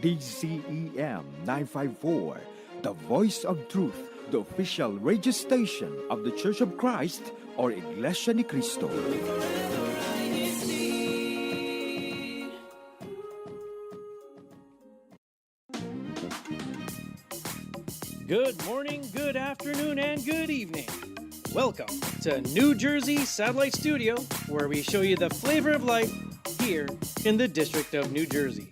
DCEM 954, the voice of truth, the official radio station of the Church of Christ or Iglesia ni Cristo. Good morning, good afternoon, and good evening. Welcome to New Jersey Satellite Studio, where we show you the flavor of life here in the District of New Jersey.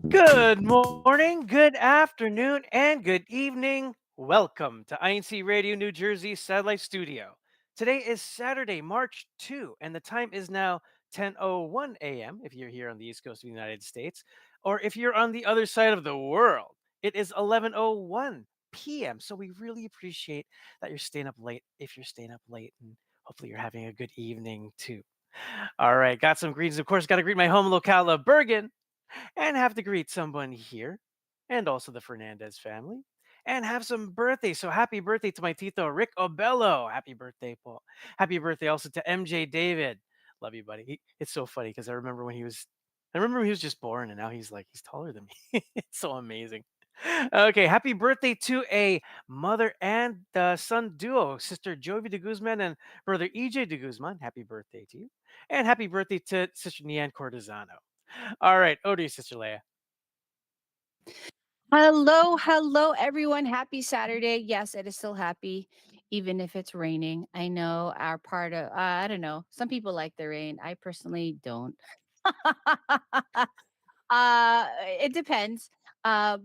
Good morning, good afternoon, and good evening. Welcome to INCRadio New Jersey Satellite Studio. Today is Saturday, March 2, and the time is now 10:01 a.m. if you're here on the East Coast of the United States, or if you're on the other side of the world, it is 11:01 p.m. So we really appreciate that you're staying up late if you're staying up late, and hopefully you're having a good evening too. All right, got some greetings. Of course, got to greet my home locale of Bergen and have to greet someone here and also the Fernandez family and have some birthday. So happy birthday to my Tito Rick Obello. Happy birthday, Paul. Happy birthday also to MJ David. Love you, buddy. It's so funny because I remember when he was just born and now he's taller than me. It's so amazing. Okay, happy birthday to a mother and son duo, Sister Jovi de Guzman and brother EJ de Guzman. Happy birthday to you. And happy birthday to Sister Nian Cortesano. All right, over to you, Sister Leia. Hello, everyone. Happy Saturday. Yes, it is still happy, even if it's raining. I know our part of, I don't know, some people like the rain. I personally don't. It depends. At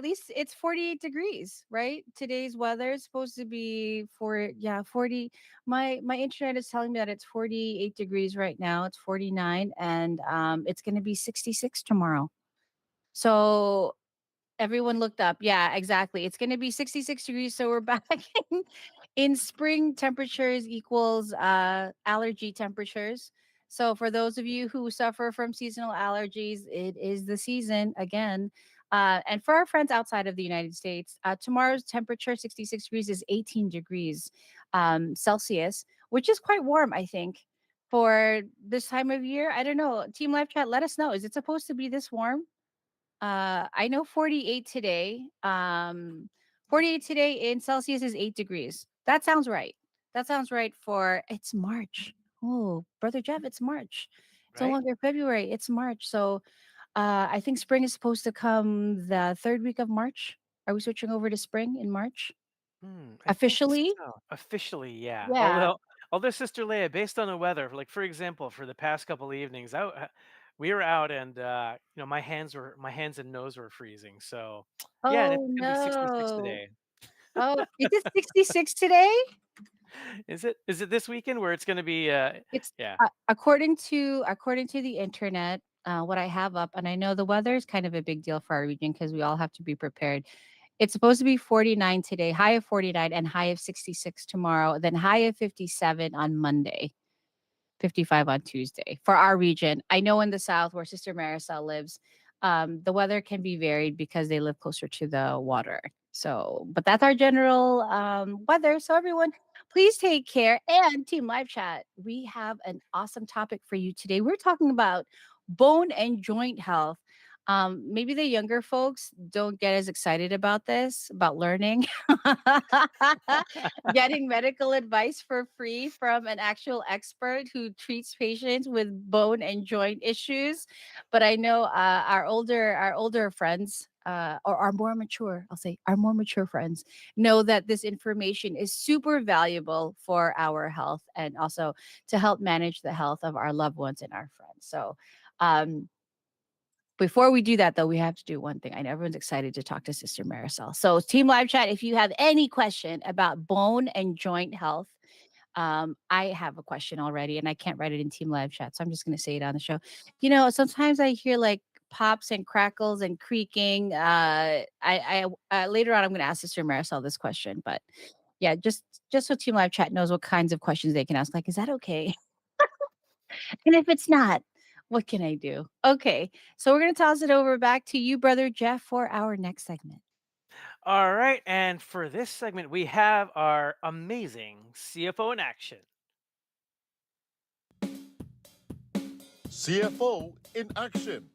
least it's 48 degrees, right? Today's weather is supposed to be 40. My internet is telling me that it's 48 degrees right now. It's 49 and it's going to be 66 tomorrow. So everyone looked up. Yeah, exactly. It's going to be 66 degrees. So we're back in spring temperatures equals allergy temperatures. So for those of you who suffer from seasonal allergies, it is the season again. And for our friends outside of the United States, tomorrow's temperature, 66 degrees, is 18 degrees Celsius, which is quite warm, I think, for this time of year. I don't know. Team Live Chat, let us know. Is it supposed to be this warm? I know 48 today. 48 today in Celsius is 8 degrees. That sounds right. That sounds right for it's March. Oh, brother Jeff, it's March. It's no Right? longer February. It's March. So I think spring is supposed to come the third week of March. Are we switching over to spring in March? I think Officially? so. Officially, yeah. Yeah. Although Sister Leia, based on the weather, like for example, for the past couple of evenings, we were out and my hands and nose were freezing. So yeah, and it's Oh gonna be 66 no. today. Oh, is it 66 today? Is it this weekend where it's gonna be It's yeah. according to the internet, what I have up, and I know the weather is kind of a big deal for our region because we all have to be prepared. It's supposed to be 49 today, high of 49, and high of 66 tomorrow, then high of 57 on Monday, 55 on Tuesday for our region. I know in the South where Sister Marisol lives, the weather can be varied because they live closer to the water. So, but that's our general weather. So, everyone, please take care. And Team Live Chat, we have an awesome topic for you today. We're talking about bone and joint health. Maybe the younger folks don't get as excited about this, about learning, getting medical advice for free from an actual expert who treats patients with bone and joint issues. But I know our older friends, or our more mature, I'll say our more mature friends, know that this information is super valuable for our health and also to help manage the health of our loved ones and our friends. So, um, before we do that, though, we have to do one thing. I know everyone's excited to talk to Sister Marisol. So, Team Live Chat, if you have any question about bone and joint health, I have a question already, and I can't write it in Team Live Chat, so I'm just going to say it on the show. Sometimes I hear like pops and crackles and creaking. Later on, I'm going to ask Sister Marisol this question, but yeah, just so Team Live Chat knows what kinds of questions they can ask. Like, is that okay? And if it's not, what can I do? Okay, so we're going to toss it over back to you, Brother Jeff, for our next segment. All right. And for this segment, we have our amazing CFO in action. CFO in action.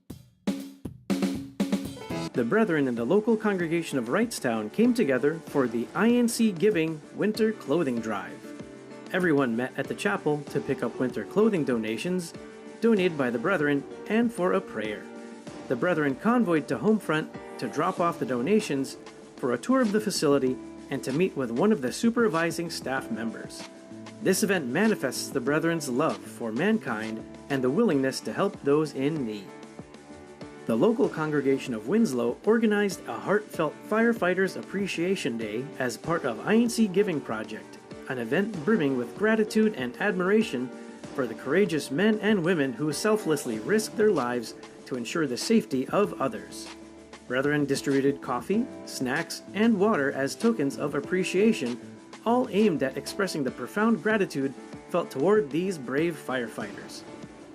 The brethren in the local congregation of Wrightstown came together for the INC Giving Winter Clothing Drive. Everyone met at the chapel to pick up winter clothing donations donated by the brethren and for a prayer. The brethren convoyed to Homefront to drop off the donations, for a tour of the facility, and to meet with one of the supervising staff members. This event manifests the brethren's love for mankind and the willingness to help those in need. The local congregation of Winslow organized a heartfelt Firefighters Appreciation Day as part of INC Giving Project, an event brimming with gratitude and admiration for the courageous men and women who selflessly risk their lives to ensure the safety of others. Brethren distributed coffee, snacks, and water as tokens of appreciation, all aimed at expressing the profound gratitude felt toward these brave firefighters.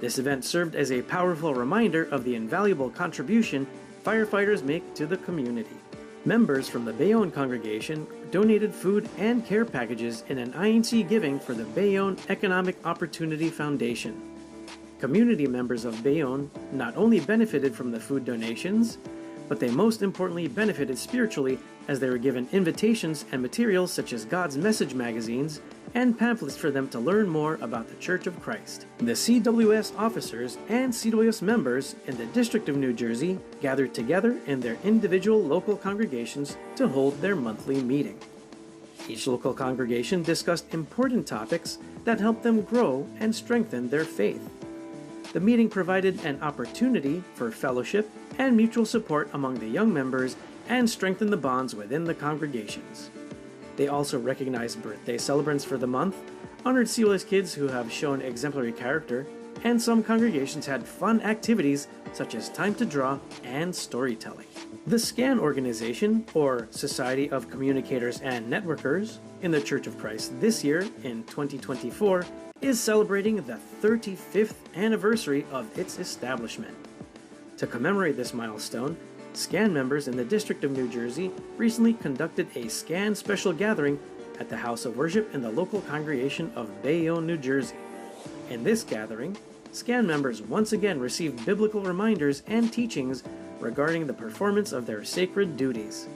This event served as a powerful reminder of the invaluable contribution firefighters make to the community. Members from the Bayonne congregation donated food and care packages in an INC giving for the Bayonne Economic Opportunity Foundation. Community members of Bayonne not only benefited from the food donations, but they most importantly benefited spiritually as they were given invitations and materials such as God's Message magazines and pamphlets for them to learn more about the Church of Christ. The CWS officers and CWS members in the District of New Jersey gathered together in their individual local congregations to hold their monthly meeting. Each local congregation discussed important topics that helped them grow and strengthen their faith. The meeting provided an opportunity for fellowship and mutual support among the young members and strengthened the bonds within the congregations. They also recognized birthday celebrants for the month, honored COS kids who have shown exemplary character, and some congregations had fun activities such as time to draw and storytelling. The SCAN organization, or Society of Communicators and Networkers, in the Church of Christ this year, in 2024, is celebrating the 35th anniversary of its establishment. To commemorate this milestone, SCAN members in the District of New Jersey recently conducted a SCAN special gathering at the House of Worship in the local congregation of Bayonne, New Jersey. In this gathering, SCAN members once again received biblical reminders and teachings regarding the performance of their sacred duties.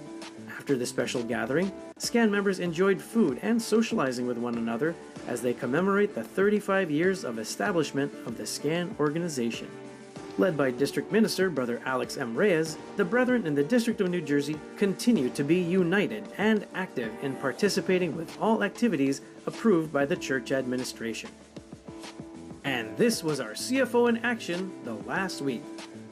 After the special gathering, SCAN members enjoyed food and socializing with one another as they commemorate the 35 years of establishment of the SCAN organization. Led by District Minister Brother Alex M. Reyes, the Brethren in the District of New Jersey continue to be united and active in participating with all activities approved by the church administration. And this was our CFO in action the last week.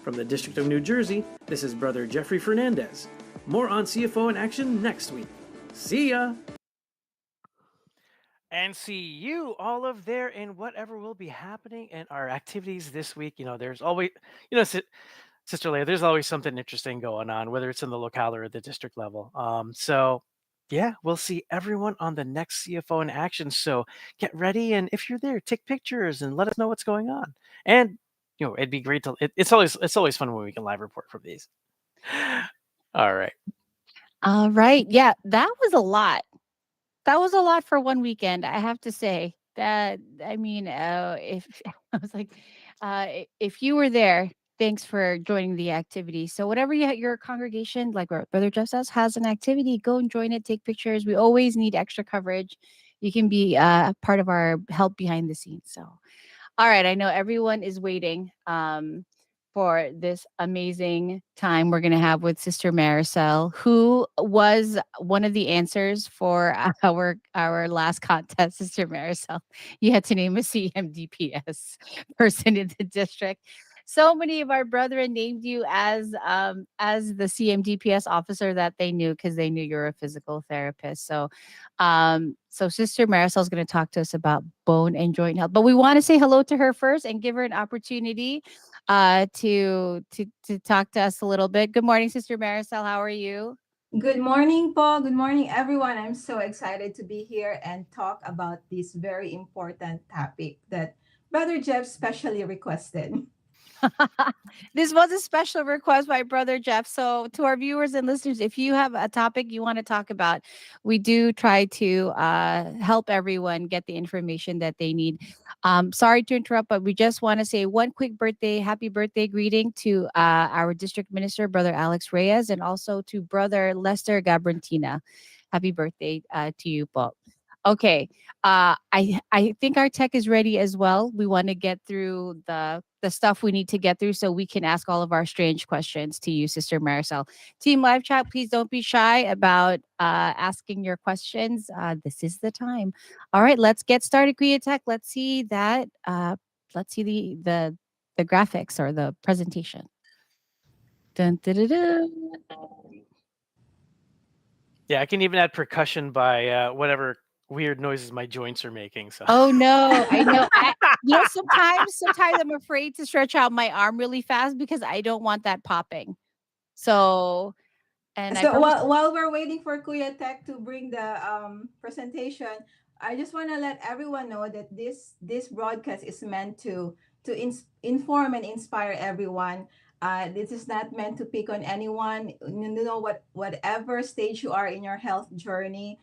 From the District of New Jersey, this is Brother Jeffrey Fernandez. More on CFO in action next week. See ya! And see you all of there in whatever will be happening in our activities this week. There's always, Sister Leah, there's always something interesting going on, whether it's in the locale or at the district level. So, yeah, we'll see everyone on the next CFO in action. So get ready, and if you're there, take pictures and let us know what's going on. And it'd be great to. It's always fun when we can live report from these. All right. All right. Yeah, that was a lot. That was a lot for one weekend, I have to say. That I mean, if I was like, if you were there, thanks for joining the activity. So whatever your congregation, like what Brother Jeff says, has an activity, go and join it, take pictures. We always need extra coverage. You can be part of our help behind the scenes. So, all right, I know everyone is waiting for this amazing time we're going to have with Sister Marisol, who was one of the answers for our last contest. Sister Marisol, you had to name a CMDPS person in the district. So many of our brethren named you as the CMDPS officer that they knew because they knew you're a physical therapist. So Sister Marisol is going to talk to us about bone and joint health. But we want to say hello to her first and give her an opportunity to talk to us a little bit. Good morning, Sister Marisol. How are you? Good morning, Paul. Good morning, everyone. I'm so excited to be here and talk about this very important topic that Brother Jeff specially requested. This was a special request by Brother Jeff. So, to our viewers and listeners, if you have a topic you want to talk about, we do try to help everyone get the information that they need. Sorry to interrupt, but we just want to say one quick happy birthday greeting to our district minister, Brother Alex Reyes, and also to Brother Lester Gabrantina. Happy birthday to you, Paul. Okay. I think our tech is ready as well. We want to get through the stuff we need to get through so we can ask all of our strange questions to you, Sister Marisol. Team Live Chat, please don't be shy about asking your questions. This is the time. All right, let's get started, Kuya Tech. Let's see that. Let's see the graphics or the presentation. Dun, dun, dun, dun. Yeah, I can even add percussion by whatever weird noises my joints are making. So. Oh no, I know. Sometimes I'm afraid to stretch out my arm really fast because I don't want that popping. So, and I So purpose. while we're waiting for Kuya Tech to bring the presentation, I just want to let everyone know that this broadcast is meant to inform and inspire everyone. This is not meant to pick on anyone. You know whatever stage you are in your health journey.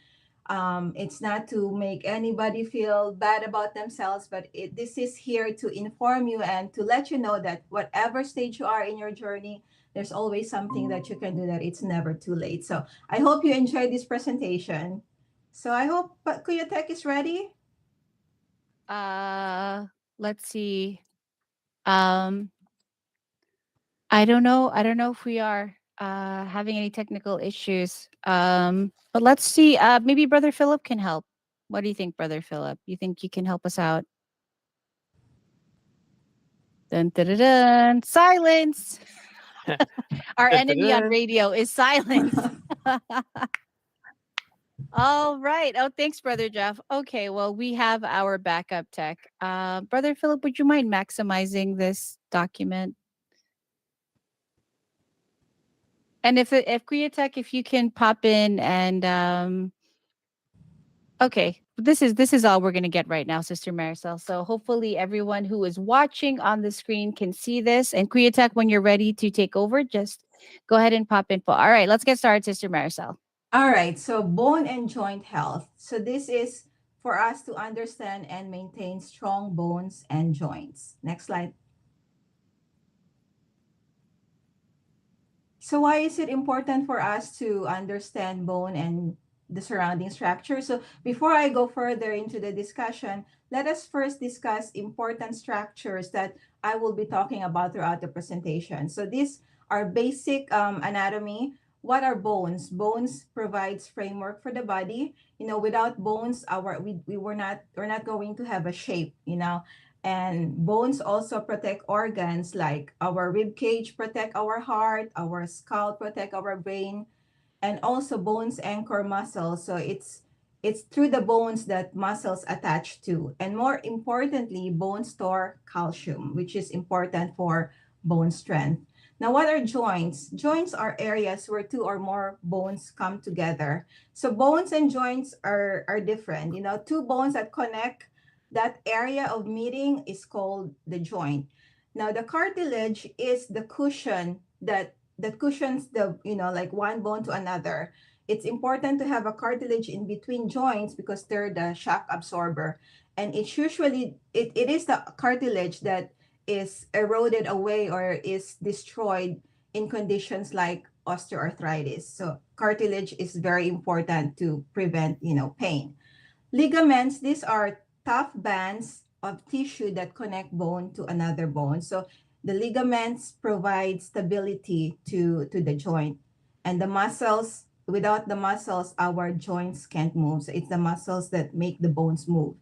It's not to make anybody feel bad about themselves, but this is here to inform you and to let you know that whatever stage you are in your journey, there's always something that you can do, that it's never too late. So I hope you enjoyed this presentation. So I hope Kuya Tech is ready. Let's see. Um, I don't know. I don't know if we are having any technical issues. But let's see. Maybe Brother Philip can help. What do you think, Brother Philip? You think you can help us out? Dun, dun, dun, dun. Silence. Our enemy on radio is silence. All right. Oh, thanks, Brother Jeff. Okay, well, we have our backup tech. Brother Philip, would you mind maximizing this document? And if Kuya Tech, if you can pop in and okay, this is all we're gonna get right now, Sister Marisol. So hopefully everyone who is watching on the screen can see this. And Kuya Tech, when you're ready to take over, just go ahead and pop info. All right, let's get started, Sister Marisol. All right, so bone and joint health. So this is for us to understand and maintain strong bones and joints. Next slide. So why is it important for us to understand bone and the surrounding structure? So before I go further into the discussion, let us first discuss important structures that I will be talking about throughout the presentation. So these are basic anatomy. What are bones? Bones provides framework for the body. You know, without bones, we're not going to have a shape, you know. And bones also protect organs, like our rib cage protect our heart, our skull protect our brain, and also bones anchor muscles. So it's through the bones that muscles attach to. And more importantly, bones store calcium, which is important for bone strength. Now, what are joints? Joints are areas where two or more bones come together. So bones and joints are different. You know, two bones that connect, that area of meeting is called the joint. Now, the cartilage is the cushion that cushions the, you know, like one bone to another. It's important to have a cartilage in between joints because they're the shock absorber. And it's usually, it is the cartilage that is eroded away or is destroyed in conditions like osteoarthritis. So cartilage is very important to prevent, you know, pain. Ligaments, these are tough bands of tissue that connect bone to another bone. So the ligaments provide stability to the joint. And the muscles, without the muscles, our joints can't move. So it's the muscles that make the bones move.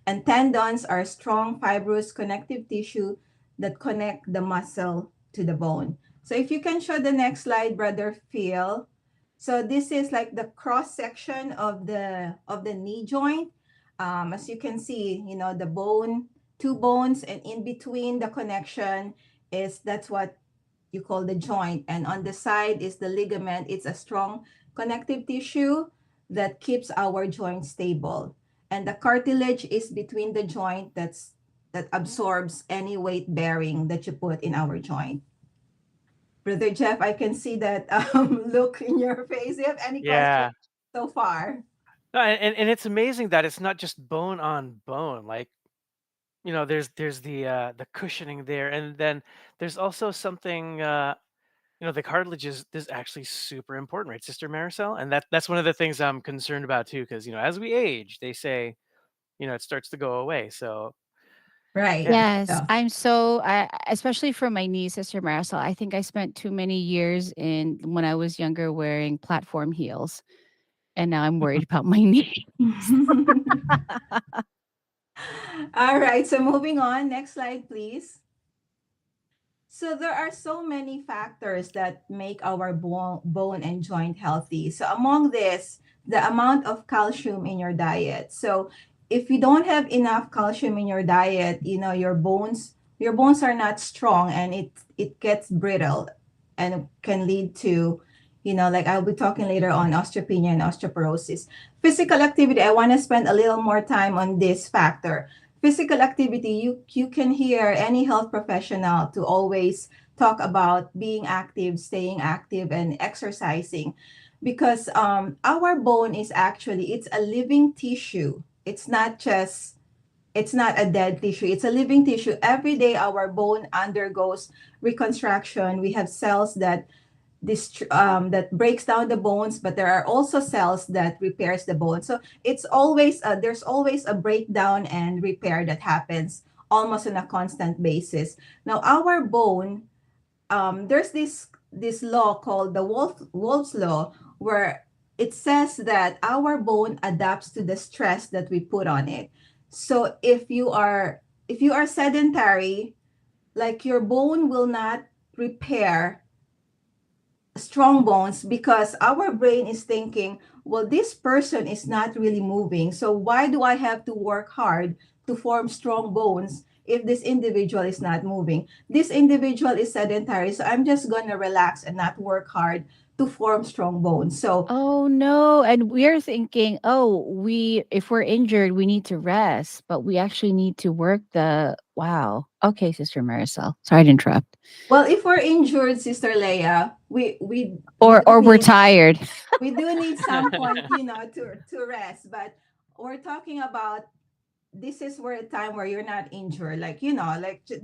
And tendons are strong, fibrous connective tissue that connect the muscle to the bone. So if you can show the next slide, Brother Phil. So this is like the cross section of the knee joint. As you can see, the bone, two bones, and in between the connection is that's what you call the joint. And on the side is the ligament. It's a strong connective tissue that keeps our joint stable. And the cartilage is between the joint that absorbs any weight bearing that you put in our joint. Brother Jeff, I can see that look in your face. Do you have any questions Yeah. so far? No, and it's amazing that it's not just bone on bone. Like, there's the cushioning there, and then there's also something. The cartilage is actually super important, right, Sister Marisol? And that's one of the things I'm concerned about too, because as we age, they say it starts to go away. So Right. yeah. Yes, So, especially for my niece, Sister Marisol. I think I spent too many years in when I was younger wearing platform heels, and now I'm worried about my knee. all right. So moving on. Next slide, please. So there are so many factors that make our bone and joint healthy. So among this, the amount of calcium in your diet. So if you don't have enough calcium in your diet, your bones are not strong, and it gets brittle and can lead to, like I'll be talking later on, osteopenia and osteoporosis. Physical activity, I want to spend a little more time on this factor. Physical activity, you can hear any health professional to always talk about being active, staying active, and exercising, because our bone is actually, it's a living tissue. It's not a dead tissue, it's a living tissue. Every day our bone undergoes reconstruction. We have cells that breaks down the bones, but there are also cells that repairs the bone. So there's always a breakdown and repair that happens almost on a constant basis. Now our bone, there's this law called the Wolff's law, where it says that our bone adapts to the stress that we put on it. So if you are sedentary, like, your bone will not repair strong bones, because our brain is thinking, well, this person is not really moving, so why do I have to work hard to form strong bones if this individual is not moving? This individual is sedentary, so I'm just going to relax and not work hard to form strong bones. So Oh no. And we're thinking, oh, if we're injured, we need to rest, but we actually need to work the wow. Okay, Sister Marisol. Sorry to interrupt. well, if we're injured, Sister Leia, we Or do we're need tired. we do need some point, to rest. But we're talking about, this is where a time where you're not injured, like,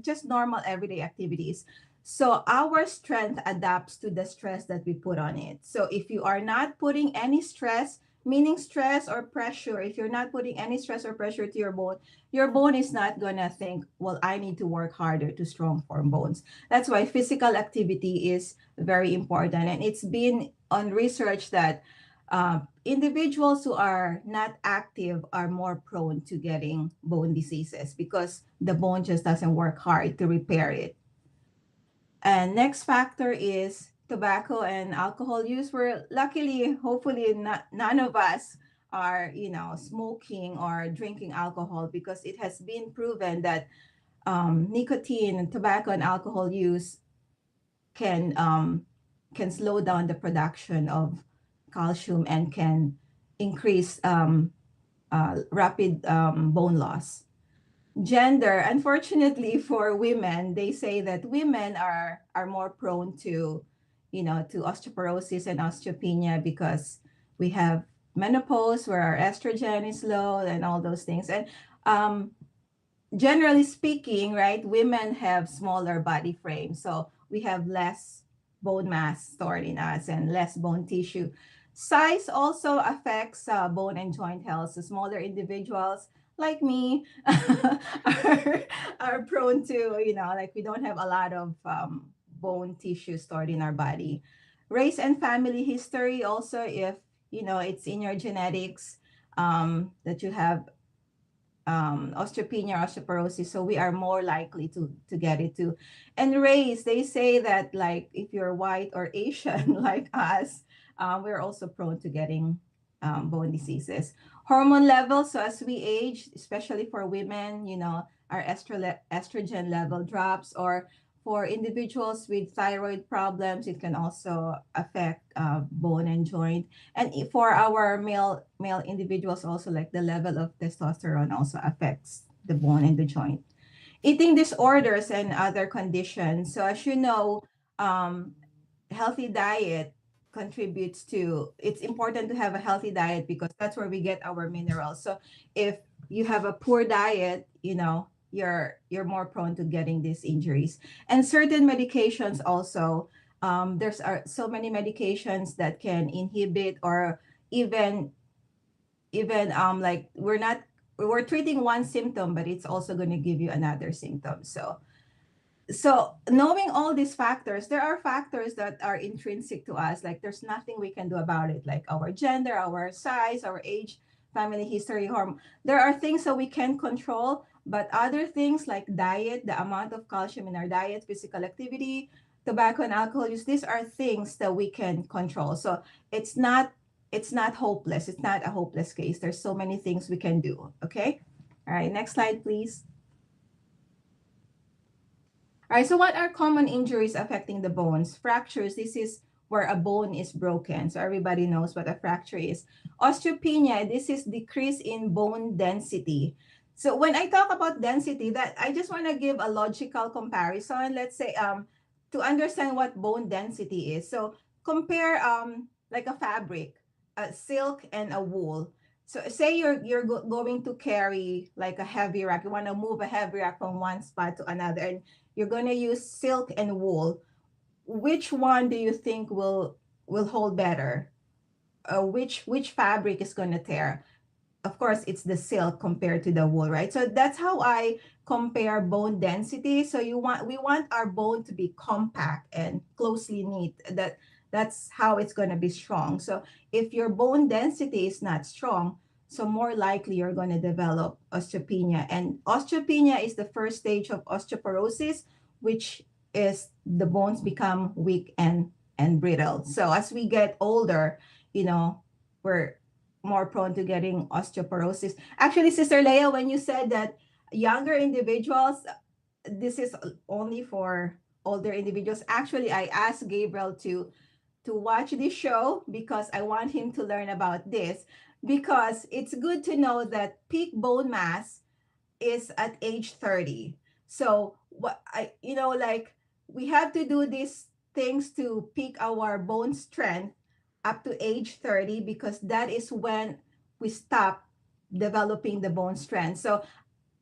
just normal everyday activities. So our strength adapts to the stress that we put on it. So if you are not putting any stress, meaning stress or pressure, if you're not putting any stress or pressure to your bone is not gonna think, well, I need to work harder to strong form bones. That's why physical activity is very important, and it's been on research that individuals who are not active are more prone to getting bone diseases, because the bone just doesn't work hard to repair it. And next factor is tobacco and alcohol use. Where luckily, hopefully, none of us are, smoking or drinking alcohol, because it has been proven that nicotine and tobacco and alcohol use can slow down the production of calcium and can increase rapid bone loss. Gender, unfortunately for women, they say that women are more prone to osteoporosis and osteopenia, because we have menopause where our estrogen is low and all those things. And generally speaking, right, women have smaller body frame, so we have less bone mass stored in us and less bone tissue. Size also affects bone and joint health. So smaller individuals like me are prone to, like, we don't have a lot of bone tissue stored in our body. Race and family history also, if it's in your genetics, that you have osteopenia, osteoporosis, so we are more likely to get it too. And race, they say that like if you're white or Asian like us, we're also prone to getting bone diseases. Hormone levels, so as we age, especially for women, our estrogen level drops, or for individuals with thyroid problems, it can also affect bone and joint. And for our male individuals also, like the level of testosterone also affects the bone and the joint. Eating disorders and other conditions. So as you know, um, healthy diet contributes to, it's important to have a healthy diet because that's where we get our minerals. So if you have a poor diet, you're more prone to getting these injuries. And certain medications also, there's so many medications that can inhibit, or even like we're treating one symptom, but it's also going to give you another symptom. So knowing all these factors, there are factors that are intrinsic to us, like there's nothing we can do about it, like our gender, our size, our age, family history, hormone. There are things that we can control, but other things like diet, the amount of calcium in our diet, physical activity, tobacco and alcohol use, these are things that we can control. So it's not hopeless. It's not a hopeless case. There's so many things we can do. Okay. All right, next slide, please. All right, so what are common injuries affecting the bones? Fractures, this is where a bone is broken. So everybody knows what a fracture is. Osteopenia, this is decrease in bone density. So when I talk about density, that I just want to give a logical comparison. Let's say to understand what bone density is. So compare like a fabric, a silk and a wool. So say you're going to carry like a heavy rack. You want to move a heavy rack from one spot to another, and you're going to use silk and wool. Which one do you think will hold better? Which fabric is going to tear? Of course, it's the silk compared to the wool, right? So that's how I compare bone density. So we want our bone to be compact and closely knit. That's how it's going to be strong. So if your bone density is not strong, so more likely you're going to develop osteopenia. And osteopenia is the first stage of osteoporosis, which is the bones become weak and brittle. So as we get older, we're more prone to getting osteoporosis. Actually, Sister Leah, when you said that younger individuals, this is only for older individuals. Actually, I asked Gabriel to watch this show because I want him to learn about this, because it's good to know that peak bone mass is at age 30. So like we have to do these things to peak our bone strength up to age 30, because that is when we stop developing the bone strength.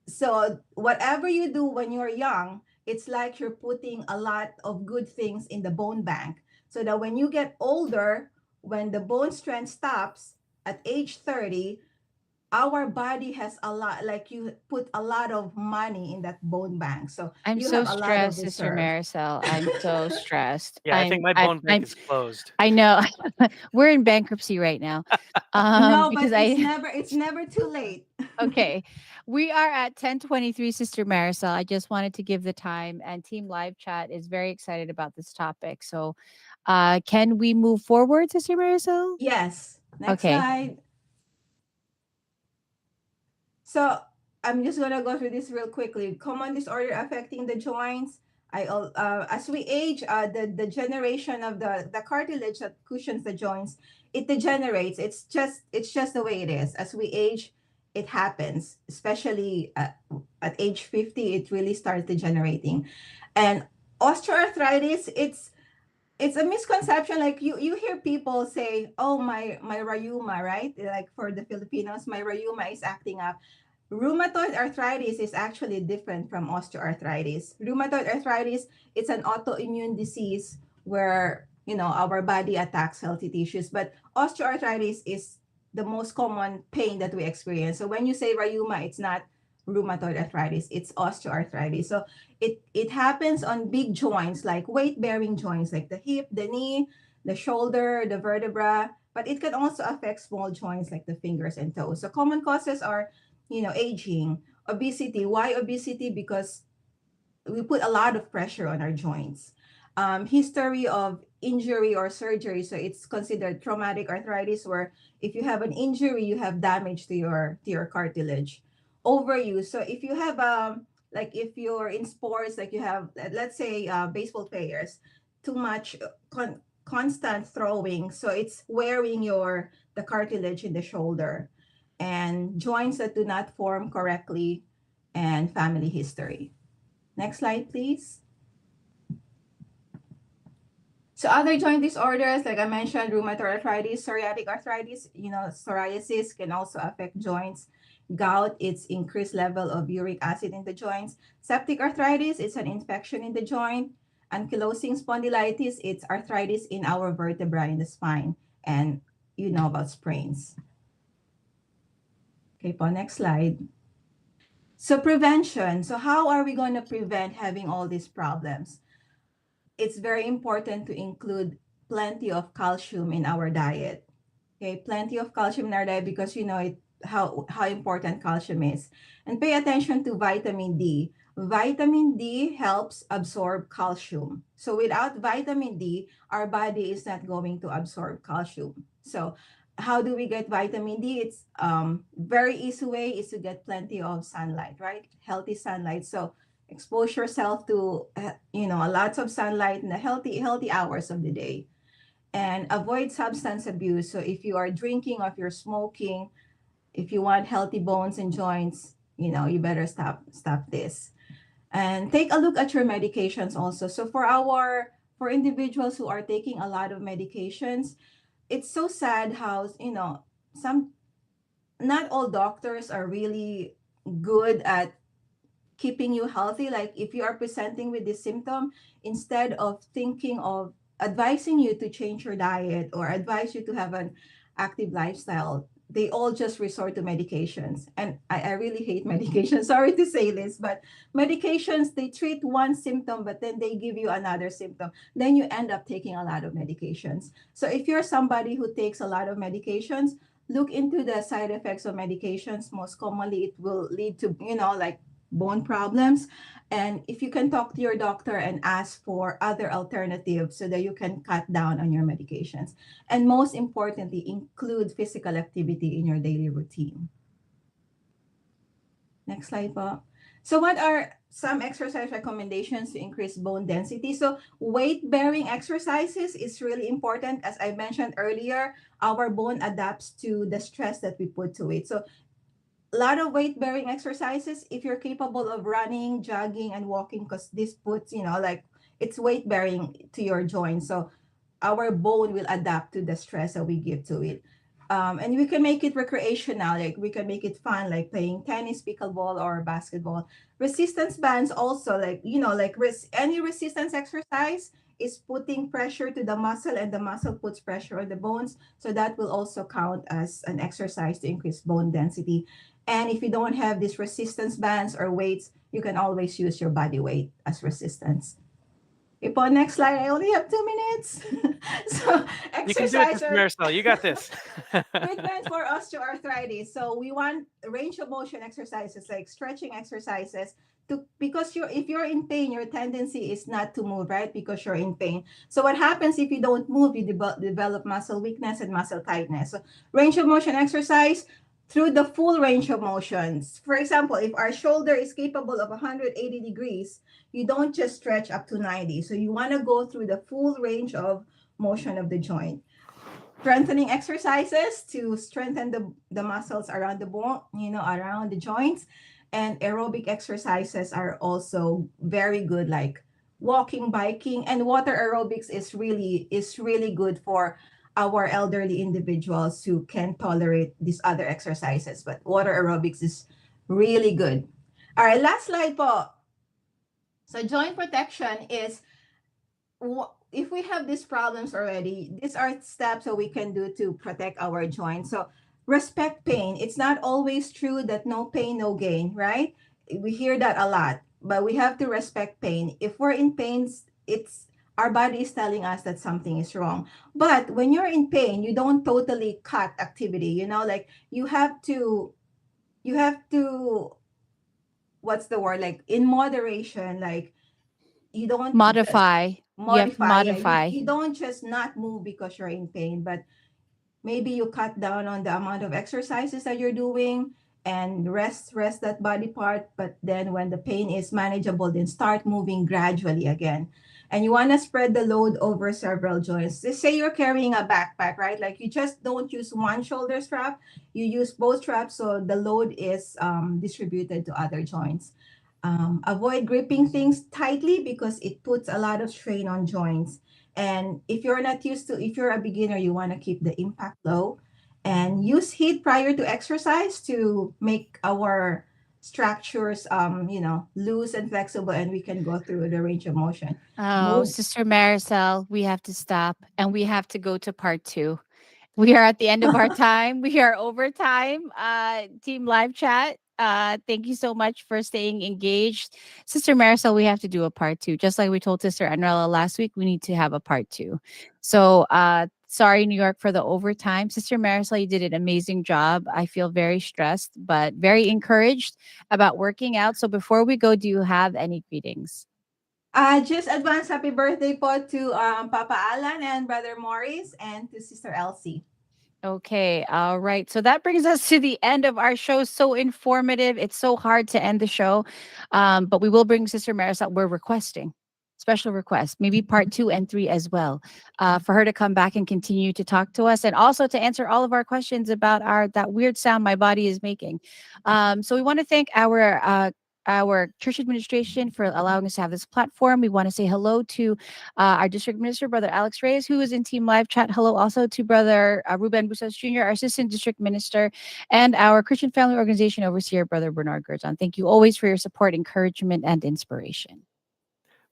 So whatever you do when you're young, it's like you're putting a lot of good things in the bone bank, so that when you get older, when the bone strength stops at age 30, our body has a lot, like you put a lot of money in that bone bank. So I'm you so have a lot of stressed, Sister reserve. Marisol. I'm so stressed. Yeah, I think my bone bank is closed. I know. We're in bankruptcy right now. No, but Because it's never too late. okay. We are at 10:23, Sister Marisol. I just wanted to give the time, and Team Live Chat is very excited about this topic. So can we move forward, Sister Marisol? Yes. Next Okay. slide. So I'm just gonna go through this real quickly. Common disorder affecting the joints. As we age, the generation of the cartilage that cushions the joints, it degenerates. It's just the way it is. As we age, it happens. Especially at age 50, it really starts degenerating. And osteoarthritis, it's a misconception. Like you hear people say, oh, my rheuma, right? Like for the Filipinos, my rheuma is acting up. Rheumatoid arthritis is actually different from osteoarthritis. Rheumatoid arthritis, it's an autoimmune disease where our body attacks healthy tissues. But osteoarthritis is the most common pain that we experience. So when you say rheuma, it's not rheumatoid arthritis, it's osteoarthritis. So it happens on big joints, like weight-bearing joints, like the hip, the knee, the shoulder, the vertebra, but it can also affect small joints like the fingers and toes. So common causes are aging. Obesity. Why obesity? Because we put a lot of pressure on our joints. History of injury or surgery. So it's considered traumatic arthritis, where if you have an injury, you have damage to your cartilage. Overuse. So if you have like if you're in sports, like you have, let's say, baseball players, too much constant throwing, so it's wearing the cartilage in the shoulder, and joints that do not form correctly, and family history. Next slide, please. So other joint disorders, like I mentioned, rheumatoid arthritis, psoriatic arthritis, psoriasis can also affect joints. Gout, it's increased level of uric acid in the joints. Septic arthritis, it's an infection in the joint. Ankylosing spondylitis, it's arthritis in our vertebra in the spine. And you know about sprains. Okay, po, next slide. So prevention. So how are we going to prevent having all these problems? It's very important to include plenty of calcium in our diet. Okay, plenty of calcium in our diet, because how important calcium is. And pay attention to vitamin D. Vitamin D helps absorb calcium. So without vitamin D, our body is not going to absorb calcium. So how do we get vitamin D? It's very easy way is to get plenty of sunlight, right? Healthy sunlight. So expose yourself to lots of sunlight in the healthy hours of the day, and avoid substance abuse. So if you are drinking or if you're smoking, if you want healthy bones and joints, you better stop this. And take a look at your medications also. So for individuals who are taking a lot of medications, it's so sad how some not all doctors are really good at keeping you healthy. Like if you are presenting with this symptom, instead of thinking of advising you to change your diet or advise you to have an active lifestyle, they all just resort to medications. And I really hate medications. Sorry to say this, but medications, they treat one symptom, but then they give you another symptom. Then you end up taking a lot of medications. So if you're somebody who takes a lot of medications, look into the side effects of medications. Most commonly, it will lead to, like bone problems. And if you can talk to your doctor and ask for other alternatives so that you can cut down on your medications. And most importantly, include physical activity in your daily routine. Next slide po. So what are some exercise recommendations to increase bone density? So weight-bearing exercises is really important. As I mentioned earlier, our bone adapts to the stress that we put to it. So a lot of weight-bearing exercises, if you're capable of running, jogging, and walking, because this puts, like it's weight-bearing to your joints. So our bone will adapt to the stress that we give to it. And we can make it recreational, like we can make it fun, like playing tennis, pickleball, or basketball. Resistance bands also, like, any resistance exercise is putting pressure to the muscle, and the muscle puts pressure on the bones. So that will also count as an exercise to increase bone density. And if you don't have these resistance bands or weights, you can always use your body weight as resistance. Okay, po, next slide. I only have 2 minutes. So You can do it, exercise Mr. Marisol. You got this. treatment for osteoarthritis. So we want range of motion exercises, like stretching exercises, because if you're in pain, your tendency is not to move, right? Because you're in pain. So what happens if you don't move? You develop muscle weakness and muscle tightness. So range of motion exercise through the full range of motions. For example, if our shoulder is capable of 180 degrees, you don't just stretch up to 90. So you want to go through the full range of motion of the joint. Strengthening exercises to strengthen the muscles around the bone, around the joints. And aerobic exercises are also very good, like walking, biking, and water aerobics is really good for our elderly individuals who can tolerate these other exercises. But water aerobics is really good. All right, last slide po. So joint protection is, if we have these problems already, these are steps that we can do to protect our joints. So respect pain. It's not always true that no pain, no gain, right? We hear that a lot, but we have to respect pain. If we're in pain, our body is telling us that something is wrong. But when you're in pain, you don't totally cut activity, like you have to you have to, what's the word, like in moderation, like you don't just Modify. You have to modify. Yeah, modify. you don't just not move because you're in pain, but maybe you cut down on the amount of exercises that you're doing and rest that body part, but then when the pain is manageable, then start moving gradually again. And you want to spread the load over several joints. Let's say you're carrying a backpack, right? Like you just don't use one shoulder strap, you use both straps, so the load is distributed to other joints. Avoid gripping things tightly because it puts a lot of strain on joints. And if you're not used to, if you're a beginner, you want to keep the impact low and use heat prior to exercise to make our structures, loose and flexible, and we can go through the range of motion. Oh, Move. Sister Marisol, we have to stop and we have to go to part two. We are at the end of our time. We are over time. Team live chat. Thank you so much for staying engaged. Sister Marisol, we have to do a part two. Just like we told Sister Anrella last week, we need to have a part two. So sorry, New York, for the overtime. Sister Marisol, you did an amazing job. I feel very stressed, but very encouraged about working out. So before we go, do you have any greetings? Just advance happy birthday po to Papa Alan and Brother Morris and to Sister Elsie. Okay, all right. So that brings us to the end of our show. So informative. It's so hard to end the show. But we will bring Sister Marisol. We're requesting special request, maybe part 2 and 3 as well, for her to come back and continue to talk to us and also to answer all of our questions about that weird sound my body is making. So we want to thank our church administration for allowing us to have this platform. We want to say hello to our district minister, Brother Alex Reyes, who is in team live chat. Hello also to Brother Ruben Busas Jr., our assistant district minister, and our Christian Family Organization overseer, Brother Bernard Gertzon. Thank you always for your support, encouragement, and inspiration.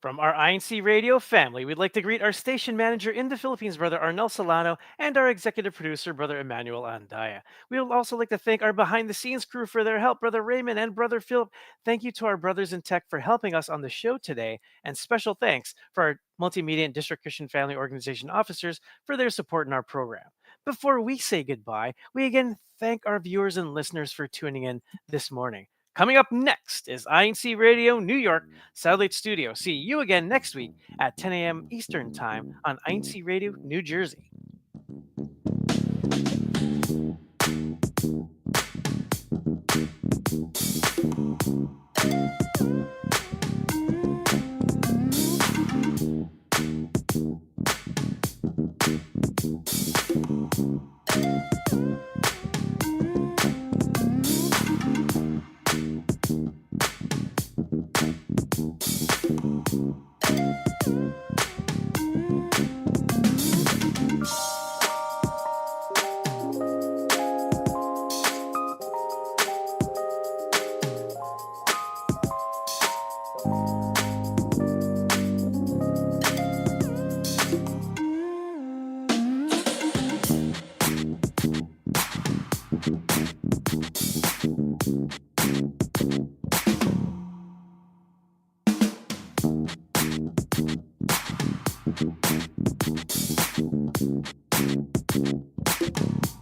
From our INC Radio family, we'd like to greet our station manager in the Philippines, Brother Arnel Solano, and our executive producer, Brother Emmanuel Andaya. We would also like to thank our behind the scenes crew for their help, Brother Raymond and Brother Philip. Thank you to our brothers in tech for helping us on the show today, and special thanks for our Multimedia and District Christian Family Organization officers for their support in our program. Before we say goodbye, we again thank our viewers and listeners for tuning in this morning. Coming up next is INC Radio New York Satellite Studio. See you again next week at 10 a.m. Eastern Time on INC Radio New Jersey.